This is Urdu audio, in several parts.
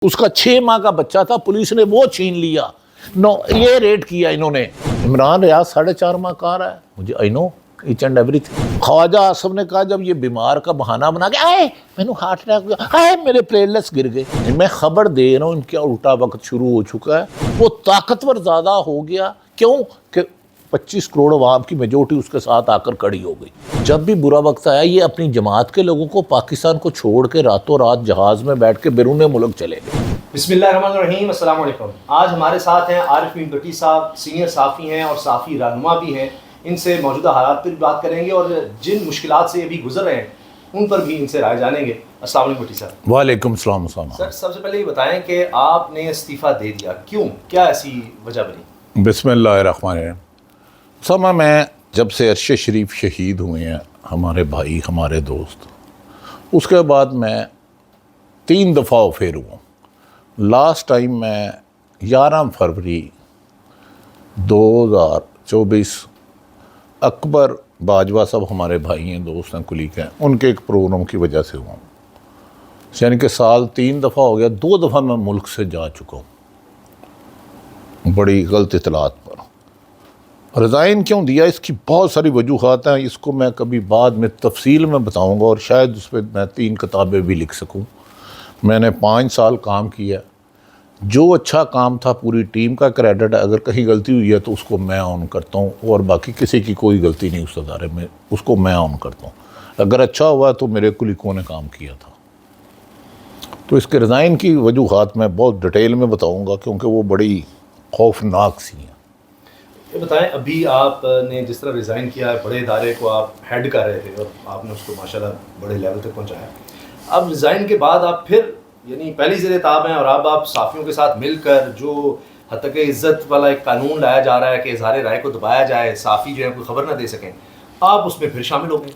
اس کا 6 ماہ کا بچہ تھا، پولیس نے وہ چھین لیا. یہ ریڈ کیا انہوں نے. عمران ریاض 4.5 ماہ کا رہا ہے. مجھے آئی نو ایچ اینڈ ایوری تھنگ. خواجہ آصف نے کہا جب یہ بیمار کا بہانہ بنا کے آئے میں نے ہارٹ اٹیک ہو گیا، آئے میرے پلیٹلیٹس گر گئے. میں خبر دے رہا ہوں ان کا الٹا وقت شروع ہو چکا ہے. وہ طاقتور زیادہ ہو گیا. کیوں کہ 25 کروڑ عوام کی میجورٹی اس کے ساتھ آ کر کھڑی ہو گئی. جب بھی برا وقت آیا یہ اپنی جماعت کے لوگوں کو پاکستان کو چھوڑ کے راتوں رات جہاز میں بیٹھ کے بیرون ملک چلے گئے. بسم اللہ الرحمن الرحیم. السلام علیکم. آج ہمارے ساتھ ہیں عارف بن بٹی صاحب، سینئر صحافی ہیں اور صحافی رہنما بھی ہیں. ان سے موجودہ حالات پر بھی بات کریں گے اور جن مشکلات سے ابھی گزر رہے ہیں ان پر بھی ان سے رائے جانیں گے. السلام علیکم بٹی صاحب. وعلیکم السلام. سر سب سے پہلے یہ بتائیں کہ آپ نے استعفیٰ دے دیا کیوں، کیا ایسی وجہ بنی؟ بسم اللہ الرحمن الرحیم. سما میں جب سے عرش شریف شہید ہوئے ہیں ہمارے بھائی ہمارے دوست، اس کے بعد میں 3 دفعہ افیر ہوا. لاسٹ ٹائم میں 11 فروری 2024 اکبر باجوہ صاحب ہمارے بھائی ہیں، دوست ہیں، کلیگ ہیں، ان کے ایک پروگرام کی وجہ سے ہوا. یعنی کہ سال 3 دفعہ ہو گیا. 2 دفعہ میں ملک سے جا چکا ہوں بڑی غلط اطلاعات پر. ریزائن کیوں دیا اس کی بہت ساری وجوہات ہیں. اس کو میں کبھی بعد میں تفصیل میں بتاؤں گا اور شاید اس پہ میں 3 کتابیں بھی لکھ سکوں. میں نے 5 سال کام کیا. جو اچھا کام تھا پوری ٹیم کا کریڈٹ، اگر کہیں غلطی ہوئی ہے تو اس کو میں آن کرتا ہوں اور باقی کسی کی کوئی غلطی نہیں اس ادارے میں، اس کو میں آن کرتا ہوں. اگر اچھا ہوا تو میرے کلیگوں نے کام کیا تھا. تو اس کے ریزائن کی وجوہات میں بہت ڈیٹیل میں بتاؤں گا کیونکہ وہ بڑی خوفناک سی ہیں. یہ بتائیں ابھی آپ نے جس طرح ریزائن کیا ہے، بڑے ادارے کو آپ ہیڈ کر رہے تھے اور آپ نے اس کو ماشاءاللہ بڑے لیول تک پہنچایا. اب ریزائن کے بعد آپ پھر یعنی پہلی زیر تاب ہیں اور اب آپ صحافیوں کے ساتھ مل کر جو حتیٰ کہ عزت والا ایک قانون لایا جا رہا ہے کہ اظہار رائے کو دبایا جائے، صحافی جو ہے کوئی خبر نہ دے سکیں، آپ اس میں پھر شامل ہو گئے.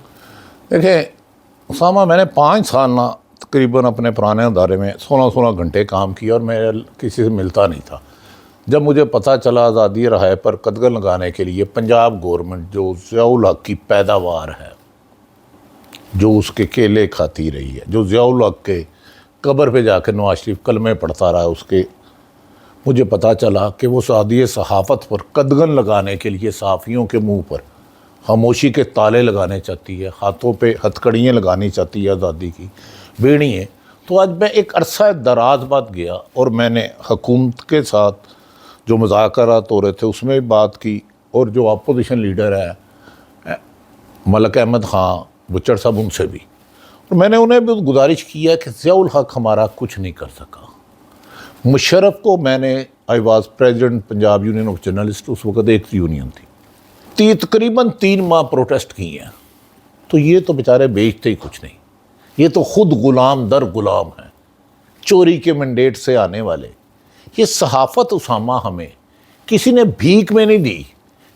دیکھیں اسامہ، میں نے 5 سال نہ تقریباً اپنے پرانے ادارے میں 16 گھنٹے کام کیا اور میں کسی سے ملتا نہیں تھا. جب مجھے پتہ چلا آزادی رہائے پر قدغن لگانے کے لیے پنجاب گورنمنٹ جو ضیاء الحق کی پیداوار ہے، جو اس کے کیلے کھاتی رہی ہے، جو ضیاء الحق کے قبر پہ جا کے نواز شریف کلمے پڑھتا رہا، اس کے مجھے پتہ چلا کہ وہ آزادی صحافت پر قدغن لگانے کے لیے صحافیوں کے منہ پر خاموشی کے تالے لگانے چاہتی ہے، ہاتھوں پہ ہتھکڑیاں لگانی چاہتی ہے آزادی کی بیڑی ہے. تو آج میں ایک عرصہ دراز بعد گیا اور میں نے حکومت کے ساتھ جو مذاکرات ہو رہے تھے اس میں بات کی اور جو اپوزیشن لیڈر ہے ملک احمد خان بچڑ صاحب، ان سے بھی. اور میں نے انہیں بھی گزارش کیا کہ ضیاء الحق ہمارا کچھ نہیں کر سکا. مشرف کو میں نے I was president Punjab union of journalist, اس وقت ایک یونین تھی، تقریباً 3 ماہ پروٹیسٹ کی ہیں. تو یہ تو بیچارے بیچتے ہی کچھ نہیں، یہ تو خود غلام در غلام ہیں، چوری کے مینڈیٹ سے آنے والے. یہ صحافت اسامہ ہمیں کسی نے بھیک میں نہیں دی،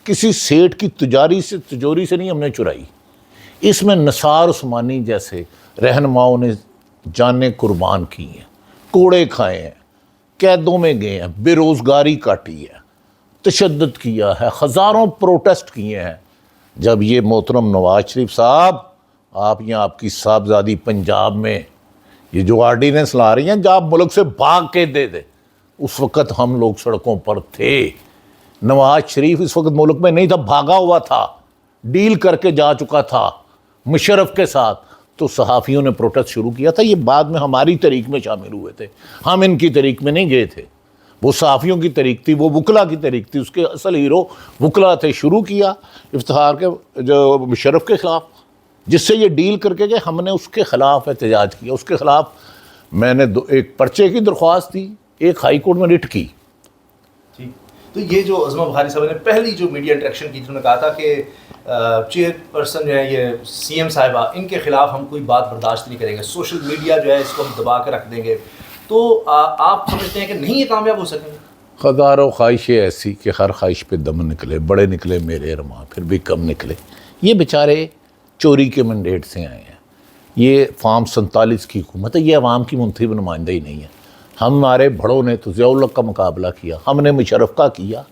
کسی سیٹ کی تجوری سے نہیں ہم نے چرائی. اس میں نثار عثمانی جیسے رہنماؤں نے جانیں قربان کی ہیں، کوڑے کھائے ہیں، قیدوں میں گئے ہیں، بے روزگاری کاٹی ہے، تشدد کیا ہے، ہزاروں پروٹیسٹ کیے ہیں. جب یہ محترم نواز شریف صاحب، آپ یہاں آپ کی صاحبزادی پنجاب میں یہ جو آرڈیننس لا رہی ہیں جب آپ ملک سے بھاگ کے دے دے، اس وقت ہم لوگ سڑکوں پر تھے. نواز شریف اس وقت ملک میں نہیں تھا، بھاگا ہوا تھا، ڈیل کر کے جا چکا تھا مشرف کے ساتھ. تو صحافیوں نے پروٹیسٹ شروع کیا تھا. یہ بعد میں ہماری تحریک میں شامل ہوئے تھے، ہم ان کی تحریک میں نہیں گئے تھے. وہ صحافیوں کی تحریک تھی، وہ وکلا کی تحریک تھی، اس کے اصل ہیرو وکلا تھے. شروع کیا افتخار کے جو مشرف کے خلاف، جس سے یہ ڈیل کر کے گئے، ہم نے اس کے خلاف احتجاج کیا. اس کے خلاف میں نے ایک پرچے کی درخواست دی، ایک ہائی کورٹ میں رٹ کی. تو یہ جو عظمہ بخاری صاحب نے پہلی جو میڈیا انٹریکشن کی تھی، انہوں نے کہا تھا کہ چیئر پرسن جو ہے یہ سی ایم صاحبہ، ان کے خلاف ہم کوئی بات برداشت نہیں کریں گے، سوشل میڈیا جو ہے اس کو ہم دبا کے رکھ دیں گے. تو آپ سمجھتے ہیں کہ نہیں یہ کامیاب ہو سکیں گے؟ ہزاروں خواہشیں ایسی کہ ہر خواہش پہ دم نکلے، بڑے نکلے میرے ارماں پھر بھی کم نکلے. یہ بیچارے چوری کے مینڈیٹ سے آئے ہیں. یہ فارم 47 کی حکومت ہے، یہ عوام کی منتخب نمائندہ ہی نہیں ہے. ہمارے بڑوں نے تو ضیاء الحق کا مقابلہ کیا، ہم نے مشرف کا کیا.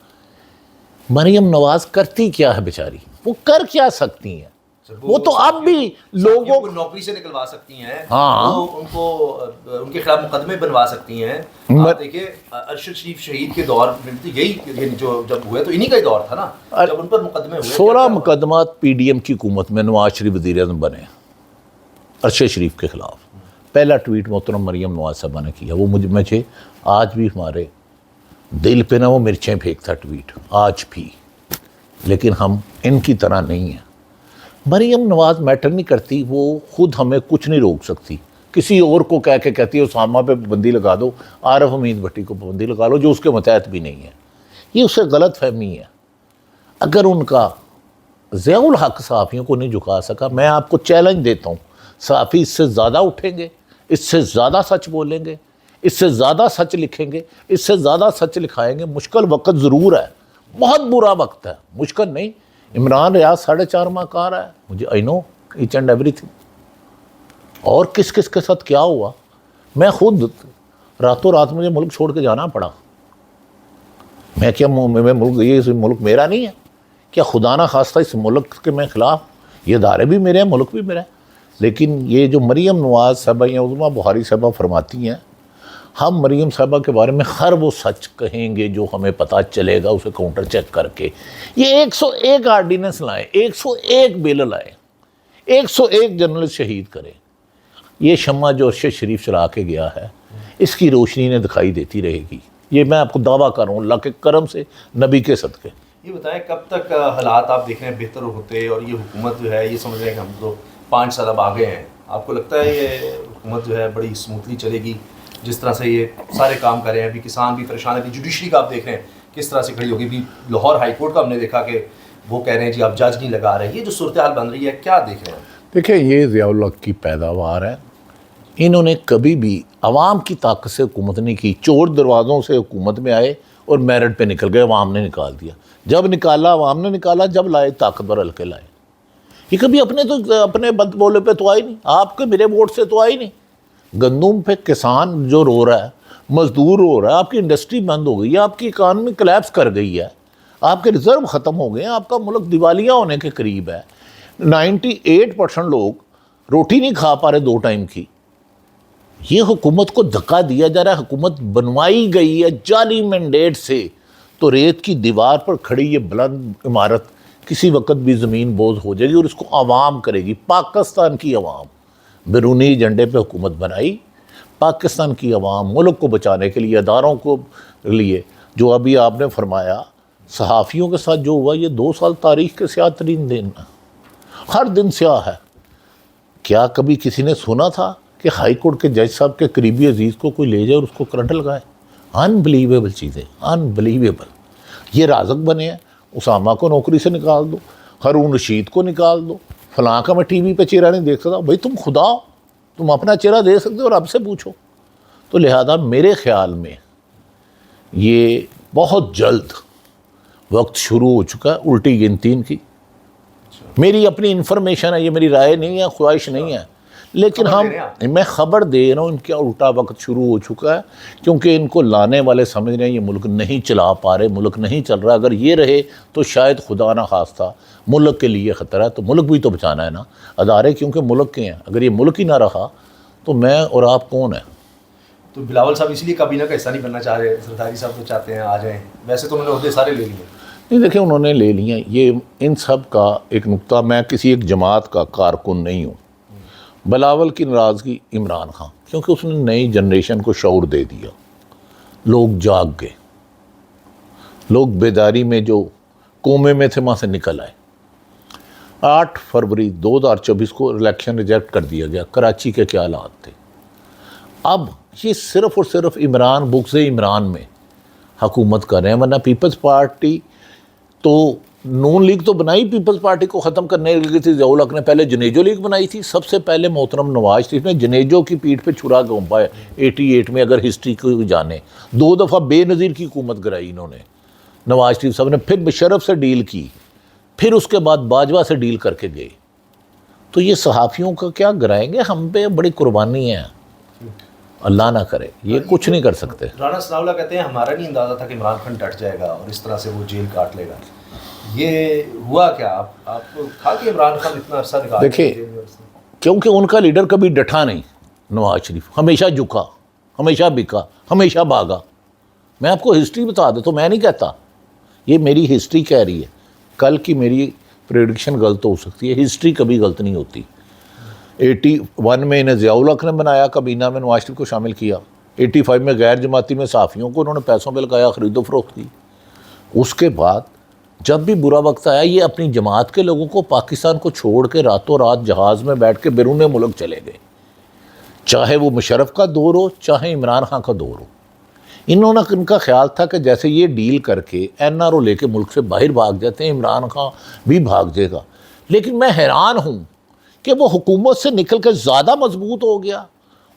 مریم نواز کرتی کیا ہے بیچاری؟ وہ کر کیا سکتی ہیں؟ وہ تو اب بھی لوگوں کو نوکری سے نکلوا سکتی ہیں، ہاں، وہ ان کو ان کے خلاف مقدمے بنوا سکتی ہیں. آپ دیکھیں ارشد شریف شہید کے دور میں یہی جو جب ہوئے تو انہی کا ہی دور تھا نا جب ان پر مقدمے ہوئے. 16 مقدمات پی ڈی ایم کی حکومت میں نواز شریف وزیر اعظم بنے ارشد شریف کے خلاف. پہلا ٹویٹ محترم مریم نواز صاحبہ نے کیا، وہ مجھے آج بھی ہمارے دل پہ نہ وہ مرچیں پھینکتا ٹویٹ آج بھی، لیکن ہم ان کی طرح نہیں ہیں. مریم نواز میٹر نہیں کرتی، وہ خود ہمیں کچھ نہیں روک سکتی. کسی اور کو کہہ کے کہتی ہے اسامہ پہ پابندی لگا دو، عارف حمید بھٹی کو پابندی لگا لو جو اس کے متحد بھی نہیں ہے. یہ اسے غلط فہمی ہے. اگر ان کا ضیاء الحق صحافیوں کو نہیں جھکا سکا، میں آپ کو چیلنج دیتا ہوں، صحافی اس سے زیادہ اٹھیں گے، اس سے زیادہ سچ بولیں گے، اس سے زیادہ سچ لکھیں گے، اس سے زیادہ سچ لکھائیں گے. مشکل وقت ضرور ہے، بہت برا وقت ہے، مشکل نہیں. عمران ریاض 4.5 ماہ کہا رہا ہے، مجھے آئی نو ایچ اینڈ ایوری تھنگ. اور کس کس کے ساتھ کیا ہوا، میں خود راتوں رات مجھے ملک چھوڑ کے جانا پڑا. میں کیا ملک یہ ملک میرا نہیں ہے کیا؟ خدا نہ خواستہ اس ملک کے میں خلاف، یہ ادارے بھی میرے ہیں، ملک بھی میرا ہے. لیکن یہ جو مریم نواز صاحبہ یا عظمیٰ بخاری صاحبہ فرماتی ہیں، ہم مریم صاحبہ کے بارے میں ہر وہ سچ کہیں گے جو ہمیں پتہ چلے گا اسے کاؤنٹر چیک کر کے. یہ 101 آرڈیننس لائیں، 101 بل لائیں، 101 جرنلسٹ شہید کریں. یہ شمع جو ارشد شریف چلا کے گیا ہے، اس کی روشنی نے دکھائی دیتی رہے گی. یہ میں آپ کو دعویٰ کر رہا ہوں اللہ کے کرم سے، نبی کے صدقے. یہ بتائیں کب تک حالات آپ دیکھ رہے ہیں بہتر ہوتے، اور یہ حکومت جو ہے یہ سمجھ رہے ہیں کہ ہم تو 5 سال اب آگے ہیں، آپ کو لگتا ہے یہ حکومت جو ہے بڑی اسموتھلی چلے گی جس طرح سے یہ سارے کام کر رہے ہیں؟ ابھی کسان بھی پریشان ہے، جوڈیشری کا آپ دیکھ رہے ہیں کس طرح سے کھڑی ہوگی. بھی لاہور ہائی کورٹ کا ہم نے دیکھا کہ وہ کہہ رہے ہیں جی آپ جج نہیں لگا رہے. یہ جو صورتحال بن رہی ہے کیا دیکھ رہے ہیں؟ دیکھیں یہ ضیاء الحق کی پیداوار ہے. انہوں نے کبھی بھی عوام کی طاقت سے حکومت نہیں کی. چور دروازوں سے حکومت میں آئے اور میرٹ پہ نکل گئے، عوام نے نکال دیا. جب نکالا عوام نے نکالا، جب لائے طاقتور ہلکے لائے. یہ کبھی اپنے بند بولے پہ تو آئی نہیں، آپ کے میرے ووٹ سے تو آئی نہیں. گندم پہ کسان جو رو رہا ہے، مزدور رو رہا ہے، آپ کی انڈسٹری بند ہو گئی ہے، آپ کی اکانومی کلیپس کر گئی ہے، آپ کے ریزرو ختم ہو گئے ہیں، آپ کا ملک دیوالیہ ہونے کے قریب ہے. 98% لوگ روٹی نہیں کھا پا رہے 2 ٹائم کی. یہ حکومت کو دھکا دیا جا رہا ہے. حکومت بنوائی گئی ہے جعلی مینڈیٹ سے، تو ریت کی دیوار پر کھڑی یہ بلند عمارت کسی وقت بھی زمین بوز ہو جائے گی، اور اس کو عوام کرے گی. پاکستان کی عوام بیرونی ایجنڈے پہ حکومت بنائی، پاکستان کی عوام ملک کو بچانے کے لیے، اداروں کو لیے. جو ابھی آپ نے فرمایا صحافیوں کے ساتھ جو ہوا، یہ 2 سال تاریخ کے سیاہ ترین دن، ہر دن سیاہ ہے. کیا کبھی کسی نے سنا تھا کہ ہائی کورٹ کے جج صاحب کے قریبی عزیز کو کوئی لے جائے اور اس کو کرنٹ لگائے؟ انبلیویبل چیزیں، انبلیویبل. یہ رازق بنے ہیں، اسامہ کو نوکری سے نکال دو، ہارون رشید کو نکال دو، فلاں کا میں ٹی وی پہ چہرہ نہیں دیکھ سکتا. بھائی تم خدا ہو، تم اپنا چہرہ دے سکتے ہو، رب سے پوچھو. تو لہذا میرے خیال میں یہ بہت جلد وقت شروع ہو چکا ہے الٹی گنتی کی. میری اپنی انفارمیشن ہے، یہ میری رائے نہیں ہے، خواہش نہیں ہے، لیکن میں خبر دے رہا ہوں ان کا الٹا وقت شروع ہو چکا ہے. کیونکہ ان کو لانے والے سمجھ رہے ہیں یہ ملک نہیں چلا پا رہے، ملک نہیں چل رہا. اگر یہ رہے تو شاید خدا نہ خواستہ ملک کے لیے خطرہ ہے. تو ملک بھی تو بچانا ہے نا، ادارے کیونکہ ملک کے ہیں. اگر یہ ملک ہی نہ رہا تو میں اور آپ کون ہیں؟ تو بلاول صاحب اس لیے کابینہ کا حصہ نہیں بننا چاہ رہے؟ زرداری صاحب تو چاہتے ہیں آ جائیں، ویسے تو انہوں نے عہدے سارے لے لیے. نہیں دیکھیں انہوں نے لے لیے. یہ ان سب کا ایک نقطہ، میں کسی ایک جماعت کا کارکن نہیں ہوں. بلاول کی ناراضگی عمران خان، کیونکہ اس نے نئی جنریشن کو شعور دے دیا. لوگ جاگ گئے، لوگ بیداری میں جو کومے میں تھے وہاں سے نکل آئے. 8 فروری 2024 کو الیکشن ریجیکٹ کر دیا گیا. کراچی کے کیا حالات تھے؟ اب یہ صرف اور صرف عمران بغض عمران میں حکومت کر رہے ہیں. ورنہ پیپلز پارٹی تو نون لیگ تو بنائی، پیپلز پارٹی کو ختم کرنے لگی تھی. ضیاء الحق نے پہلے جنیجو لیگ بنائی تھی. سب سے پہلے محترم نواز شریف نے جنیجو کی پیٹھ پہ چھڑا گھونپا ہے 88 میں، اگر ہسٹری کو جانے. 2 دفعہ بے نظیر کی حکومت گرائی انہوں نے. نواز شریف صاحب نے پھر مشرف سے ڈیل کی، پھر اس کے بعد باجوہ سے ڈیل کر کے گئے. تو یہ صحافیوں کا کیا گرائیں گے؟ ہم پہ بڑی قربانی ہے. اللہ نہ کرے، یہ کچھ نہیں کر سکتے۔ رانا ثناء اللہ کہتے ہیں ہمارا نہیں اندازہ تھا کہ عمران خان ڈٹ جائے گا اور اس طرح سے وہ جیل کاٹ لے گا، یہ ہوا کیا؟ آپ کو تھا کہ عمران خان اتنا عرصہ نکال دیکھیں، کیونکہ ان کا لیڈر کبھی ڈٹا نہیں، نواز شریف ہمیشہ جھکا، ہمیشہ بکا، ہمیشہ بھاگا۔ میں آپ کو ہسٹری بتا دیتا ہوں، میں نہیں کہتا، یہ میری ہسٹری کہہ رہی ہے، کل کی میری پریڈکشن غلط ہو سکتی ہے، ہسٹری کبھی غلط نہیں ہوتی۔ 81 میں انہیں ضیاء الحق نے بنایا، کابینہ میں نواز شریف کو شامل کیا۔ 85 میں غیر جماعتی میں صحافیوں کو انہوں نے پیسوں پہ لگایا، خرید و فروخت کی۔ اس کے بعد جب بھی برا وقت آیا، یہ اپنی جماعت کے لوگوں کو پاکستان کو چھوڑ کے راتوں رات جہاز میں بیٹھ کے بیرون ملک چلے گئے، چاہے وہ مشرف کا دور ہو چاہے عمران خان کا دور ہو۔ ان کا خیال تھا کہ جیسے یہ ڈیل کر کے NRO لے کے ملک سے باہر بھاگ جاتے ہیں، عمران خان بھی بھاگ جائے گا۔ لیکن میں حیران ہوں کہ وہ حکومت سے نکل کے زیادہ مضبوط ہو گیا،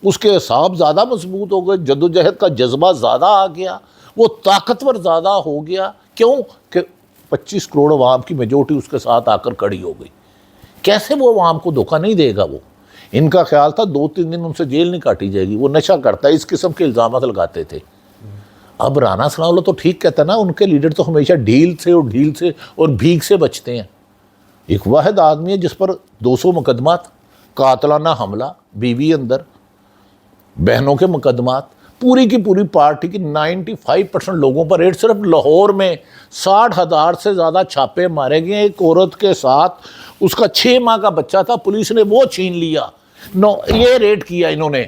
اس کے اعصاب زیادہ مضبوط ہو گئے، جدوجہد کا جذبہ زیادہ آ گیا، وہ طاقتور زیادہ ہو گیا۔ کیوں کہ 25 کروڑ عوام کی میجورٹی اس کے ساتھ آ کر کھڑی ہو گئی۔ کیسے وہ عوام کو دھوکہ نہیں دے گا؟ وہ ان کا خیال تھا 2-3 دن ان سے جیل نہیں کاٹی جائے گی، وہ نشہ کرتا ہے، اس قسم کے الزامات لگاتے تھے۔ اب رانا ثناء اللہ تو ٹھیک کہتا نا، ان کے لیڈر تو ہمیشہ ڈھیل سے اور بھیگ سے بچتے ہیں۔ ایک واحد آدمی ہے جس پر 200 مقدمات، قاتلانہ حملہ، بیوی اندر، بہنوں کے مقدمات، پوری کی پوری پارٹی کی 95% لوگوں پر ریٹ۔ صرف لاہور میں 60,000 سے زیادہ چھاپے مارے گئے۔ ایک عورت کے ساتھ اس کا 6 ماہ کا بچہ تھا، پولیس نے وہ چھین لیا۔ یہ ریٹ کیا انہوں نے۔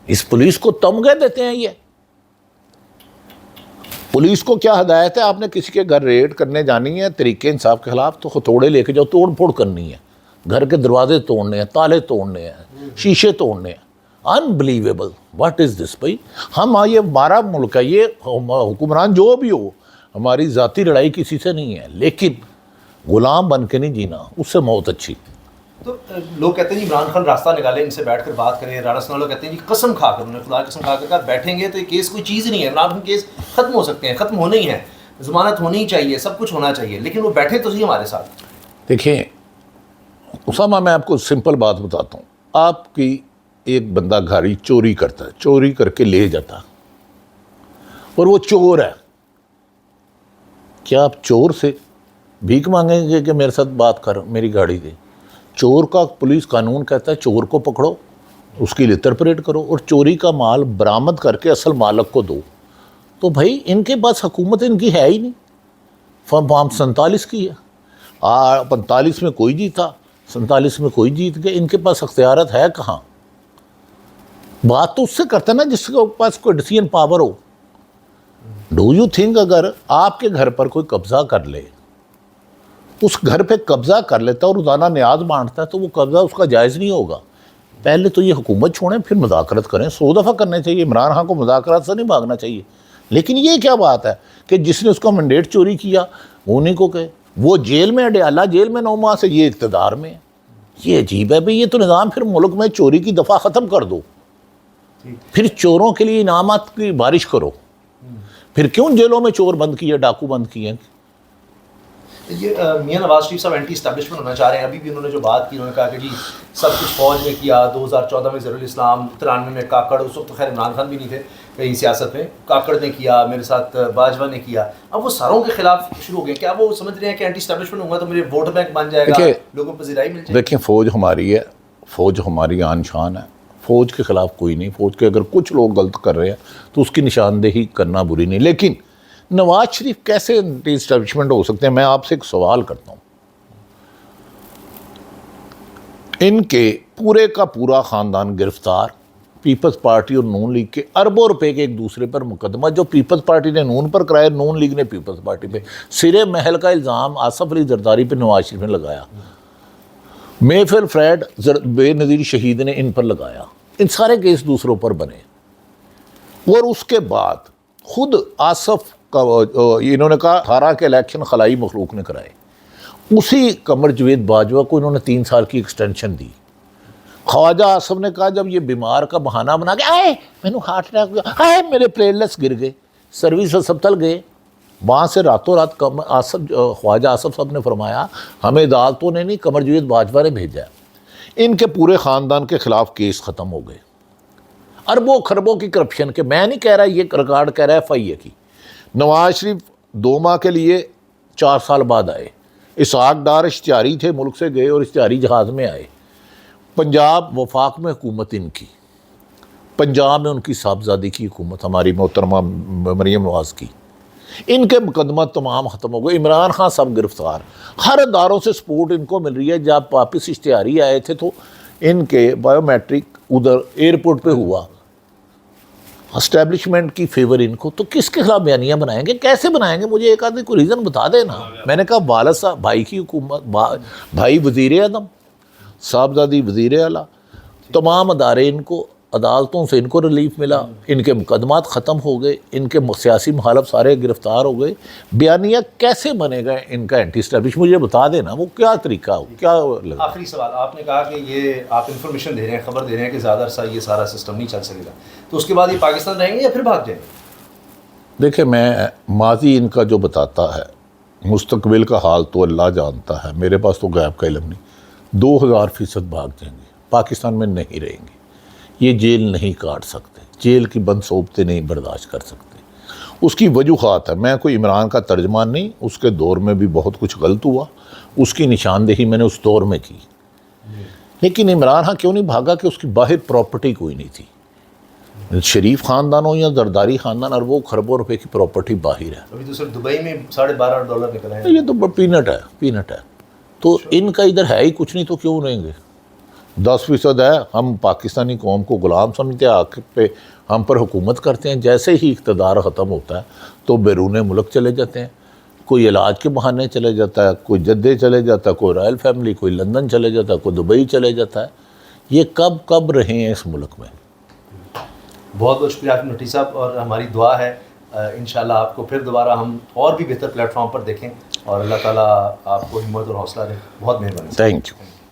اس پولیس کو تمغے دیتے ہیں یہ۔ پولیس کو کیا ہدایت ہے؟ آپ نے کسی کے گھر ریڈ کرنے جانی ہے طریقے انصاف کے خلاف تو ہتھوڑے لے کے جاؤ، توڑ پھوڑ کرنی ہے، گھر کے دروازے توڑنے ہیں، تالے توڑنے ہیں، شیشے توڑنے ہیں۔ انبلیویبل، واٹ از دس بھائی؟ یہ ہمارا ملک ہے، یہ حکمران جو بھی ہو، ہماری ذاتی لڑائی کسی سے نہیں ہے، لیکن غلام بن کے نہیں جینا، اس سے موت اچھی۔ تو لوگ کہتے ہیں جی عمران خان راستہ نکالے، ان سے بیٹھ کر بات کریں۔ رانا ثناء اللہ کہتے ہیں جی قسم کھا کر، انہوں نے خدا قسم کھا کر کہا بیٹھیں گے تو یہ کیس کوئی چیز نہیں ہے، عمران خان کیس ختم ہو سکتے ہیں، ختم ہونے ہی ہیں، ضمانت ہونی ہی چاہیے، سب کچھ ہونا چاہیے، لیکن وہ بیٹھے تو صحیح ہمارے ساتھ۔ دیکھیں اسامہ، میں آپ کو سمپل بات بتاتا ہوں۔ آپ کی ایک بندہ گھاری چوری کرتا ہے، چوری کر کے لے جاتا، اور وہ چور ہے، کیا آپ چور سے بھیک مانگیں گے کہ میرے ساتھ بات کر، میری گاڑی دے؟ چور کا پولیس قانون کہتا ہے چور کو پکڑو، اس کی لتر پریڈ کرو اور چوری کا مال برآمد کر کے اصل مالک کو دو۔ تو بھائی ان کے پاس حکومت ان کی ہے ہی نہیں۔ فارم 47 کی ہے، 45 میں کوئی جیتا، 47 میں کوئی جیت گیا، ان کے پاس اختیارات ہے کہاں؟ بات تو اس سے کرتا ہے نا جس کے پاس کوئی decision power who. Do you think اگر آپ کے گھر پر کوئی قبضہ کر لے، اس گھر پہ قبضہ کر لیتا اور روزانہ نیاز بانٹتا ہے، تو وہ قبضہ اس کا جائز نہیں ہوگا؟ پہلے تو یہ حکومت چھوڑیں، پھر مذاکرت کریں۔ 100 دفعہ کرنے چاہیے، عمران خان کو مذاکرات سے نہیں بھاگنا چاہیے۔ لیکن یہ کیا بات ہے کہ جس نے اس کا مینڈیٹ چوری کیا انہیں کو کہ وہ جیل میں، اڈیالہ جیل میں 9 ماہ سے، یہ اقتدار میں ہے؟ یہ عجیب ہے بھئی۔ یہ تو نظام پھر ملک میں چوری کی دفعہ ختم کر دو، پھر چوروں کے لیے انعامات کی بارش کرو۔ پھر کیوں جیلوں میں چور بند کیے، ڈاکو بند کیے؟ یہ میاں نواز شریف صاحب اینٹی اسٹیبلشمنٹ ہونا چاہ رہے ہیں۔ ابھی بھی انہوں نے جو بات کی، انہوں نے کہا کہ جی سب کچھ فوج نے کیا، 2014 میں ظہور الاسلام، 93 میں کاکڑ، اس وقت تو خیر عمران خان بھی نہیں تھے کہیں سیاست میں، کاکڑ نے کیا، میرے ساتھ باجوہ نے کیا۔ اب وہ ساروں کے خلاف شروع ہو گئے، کیا وہ سمجھ رہے ہیں کہ اینٹی اسٹیبلشمنٹ ہوگا تو میرے ووٹ بینک بن جائے گا، لوگوں کو پذیرائی مل جائے گی؟ دیکھیں فوج ہماری ہے، فوج ہماری آن شان ہے، فوج کے خلاف کوئی نہیں۔ فوج کے اگر کچھ لوگ غلط کر رہے ہیں تو اس کی نشاندہی کرنا بری نہیں، لیکن نواز شریف کیسے اینٹی اسٹیبلشمنٹ ہو سکتے ہیں؟ میں آپ سے ایک سوال کرتا ہوں۔ ان کے پورے کا پورا خاندان گرفتار، پیپلز پارٹی اور نون لیگ کے اربوں روپے کے ایک دوسرے پر مقدمہ، جو پیپلز پارٹی نے نون پر کرایا، نون لیگ نے پیپلز پارٹی پہ۔ سرے محل کا الزام آصف علی زرداری پہ نواز شریف نے لگایا، محفل فریڈ بے نظیر شہید نے ان پر لگایا، ان سارے کیس دوسروں پر بنے۔ اور اس کے بعد خود آصف کا انہوں نے کہا 18 کے الیکشن خلائی مخلوق نے کرائے، اسی قمر جوید باجوہ کو انہوں نے 3 سال کی ایکسٹینشن دی۔ خواجہ آصف نے کہا جب یہ بیمار کا بہانہ بنا کے آئے میں نے ہارٹ اٹیک ہوا، آئے میرے پلیٹلیٹس گر گئے، سروس ہسپتال گئے، وہاں سے راتوں رات خواجہ آصف صاحب نے فرمایا ہمیں عدالتوں نے نہیں، قمر جوید باجوہ نے بھیجا ہے۔ ان کے پورے خاندان کے خلاف کیس ختم ہو گئے۔ اربوں خربوں کی کرپشن کے. میں نہیں کہہ رہا, یہ ریکارڈ کہہ رہا ہے FIA کی. نواز شریف 2 ماہ کے لیے 4 سال بعد آئے. اسحاق ڈار اشتہاری تھے, ملک سے گئے اور اشتہاری جہاز میں آئے. پنجاب وفاق میں حکومت ان کی, پنجاب میں ان کی صاحبزادی کی حکومت ہماری محترمہ مریم نواز کی. ان کے مقدمات تمام ختم ہو گئے. عمران خان سب گرفتار. ہر اداروں سے سپورٹ ان کو مل رہی ہے. جب واپس اشتہاری آئے تھے تو ان کے بایو میٹرک ادھر ایئرپورٹ پہ ہوا. اسٹیبلشمنٹ کی فیور ان کو. تو کس کے خلاف بیانیاں بنائیں گے, کیسے بنائیں گے؟ مجھے ایک آدمی کو ریزن بتا دینا. میں نے کہا والد صاحب, بھائی کی حکومت, بھائی وزیر اعظم, صاحبزادی وزیر اعلیٰ, تمام ادارے ان کو, عدالتوں سے ان کو ریلیف ملا, ان کے مقدمات ختم ہو گئے, ان کے سیاسی مخالف سارے گرفتار ہو گئے. بیانیہ کیسے بنے گا ان کا اینٹی اسٹیبلش؟ مجھے بتا دینا وہ کیا طریقہ ہو, کیا لگا. آخری سوال, آپ نے کہا کہ یہ آپ انفارمیشن دے رہے ہیں, خبر دے رہے ہیں کہ زیادہ عرصہ یہ سارا سسٹم نہیں چل سکے گا, تو اس کے بعد یہ پاکستان رہیں گے یا پھر بھاگ جائیں گے؟ دیکھیں, میں ماضی ان کا جو بتاتا ہے, مستقبل کا حال تو اللہ جانتا ہے, میرے پاس تو غیب کا علم نہیں. 2000% بھاگ جائیں گے, پاکستان میں نہیں رہیں گے. یہ جیل نہیں کاٹ سکتے, جیل کی بند صوبتیں نہیں برداشت کر سکتے. اس کی وجوہات ہے, میں کوئی عمران کا ترجمان نہیں, اس کے دور میں بھی بہت کچھ غلط ہوا, اس کی نشاندہی میں نے اس دور میں کی. لیکن عمران ہاں کیوں نہیں بھاگا کہ اس کی باہر پراپرٹی کوئی نہیں تھی. شریف خاندان ہو یا زرداری خاندان, اربوں خربوں روپے کی پراپرٹی باہر ہے. ابھی تو صرف دبئی میں $12.5 نکل رہے ہیں. یہ تو پینٹ ہے, پینٹ ہے. تو ان کا ادھر ہے ہی کچھ نہیں, تو کیوں رہیں گے؟ 10% ہے. ہم پاکستانی قوم کو غلام سمجھتے ہیں, آخر پہ ہم پر حکومت کرتے ہیں. جیسے ہی اقتدار ختم ہوتا ہے تو بیرون ملک چلے جاتے ہیں. کوئی علاج کے بہانے چلے جاتا ہے, کوئی جدے چلے جاتا ہے, کوئی رائل فیملی, کوئی لندن چلے جاتا ہے, کوئی دبئی چلے جاتا ہے. یہ کب رہے ہیں اس ملک میں. بہت بہت شکریہ آپ نٹی صاحب, اور ہماری دعا ہے انشاءاللہ آپ کو پھر دوبارہ ہم اور بھی بہتر پلیٹ فارم پر دیکھیں, اور اللہ تعالیٰ آپ کو ہمت اور حوصلہ دے. بہت مہربانی. Thank you.